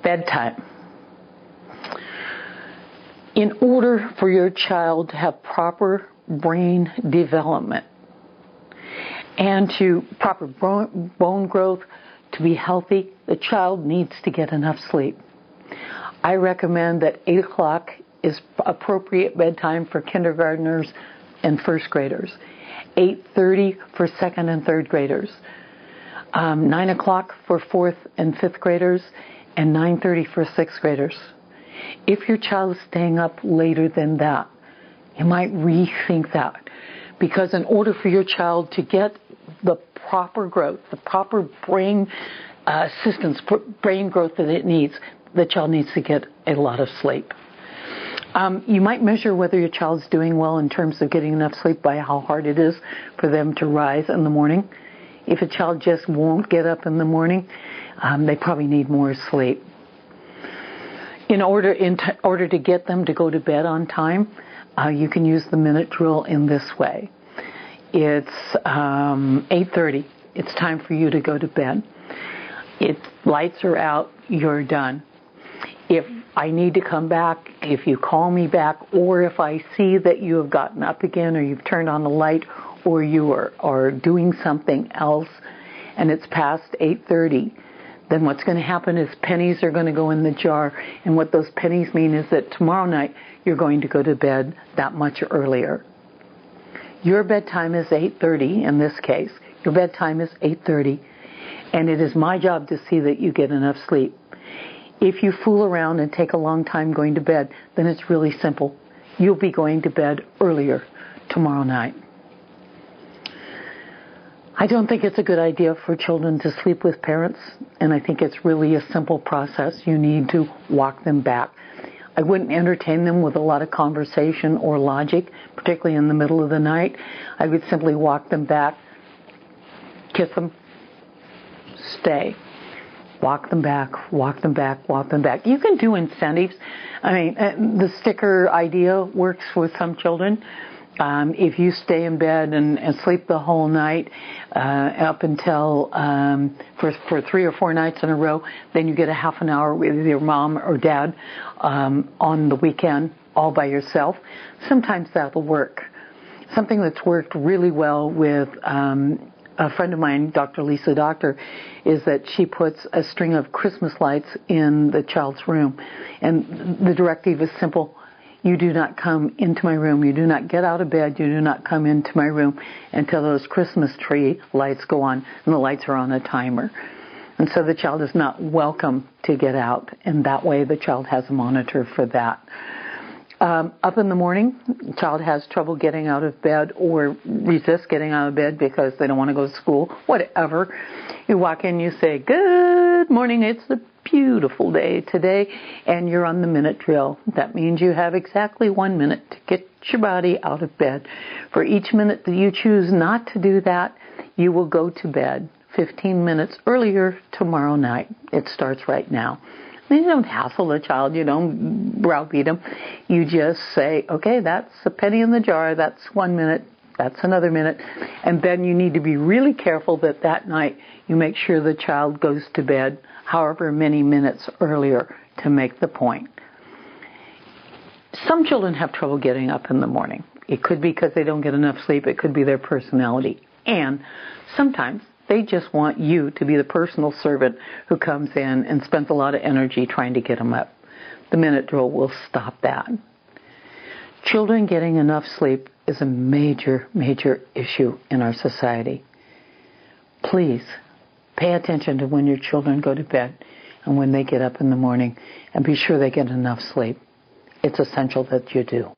Bedtime. In order for your child to have proper brain development and to proper bone growth, to be healthy, the child needs to get enough sleep. I recommend that 8 o'clock is appropriate bedtime for kindergartners and first graders, 8:30 for second and third graders, 9 o'clock for fourth and fifth graders, and 9:30 for sixth graders. If your child is staying up later than that, you might rethink that, because in order for your child to get the proper growth, the proper brain assistance, brain growth that it needs, the child needs to get a lot of sleep. You might measure whether your child's doing well in terms of getting enough sleep by how hard it is for them to rise in the morning. If a child just won't get up in the morning, they probably need more sleep. In order to get them to go to bed on time, you can use the minute drill in this way. It's 8:30. It's time for you to go to bed. If lights are out, you're done. If I need to come back, if you call me back, or if I see that you have gotten up again, or you've turned on the light, or you are doing something else, and it's past 8:30, then what's going to happen is pennies are going to go in the jar, and what those pennies mean is that tomorrow night you're going to go to bed that much earlier. Your bedtime is 8:30 in this case. Your bedtime is 8:30, and it is my job to see that you get enough sleep. If you fool around and take a long time going to bed, then it's really simple. You'll be going to bed earlier tomorrow night. I don't think it's a good idea for children to sleep with parents, and I think it's really a simple process. You need to walk them back. I wouldn't entertain them with a lot of conversation or logic, particularly in the middle of the night. I would simply walk them back, kiss them, stay. Walk them back, walk them back, walk them back. You can do incentives. I mean, the sticker idea works with some children. If you stay in bed and sleep the whole night up until for 3 or 4 nights in a row, then you get a half an hour with your mom or dad on the weekend all by yourself. Sometimes that'll work. Something that's worked really well with a friend of mine, Dr. Lisa Doctor, is that she puts a string of Christmas lights in the child's room. And the directive is simple. You do not come into my room. You do not get out of bed. You do not come into my room until those Christmas tree lights go on. And the lights are on a timer. And so the child is not welcome to get out. And that way the child has a monitor for that. Up in the morning, the child has trouble getting out of bed or resists getting out of bed because they don't want to go to school, whatever. You walk in, you say, "Good morning, it's a beautiful day today," and you're on the minute drill. That means you have exactly 1 minute to get your body out of bed. For each minute that you choose not to do that, you will go to bed 15 minutes earlier tomorrow night. It starts right now. You don't hassle the child. You don't browbeat them. You just say, okay, that's a penny in the jar. That's 1 minute. That's another minute. And then you need to be really careful that night you make sure the child goes to bed however many minutes earlier to make the point. Some children have trouble getting up in the morning. It could be because they don't get enough sleep. It could be their personality. And sometimes they just want you to be the personal servant who comes in and spends a lot of energy trying to get them up. The minute drill will stop that. Children getting enough sleep is a major, major issue in our society. Please pay attention to when your children go to bed and when they get up in the morning, and be sure they get enough sleep. It's essential that you do.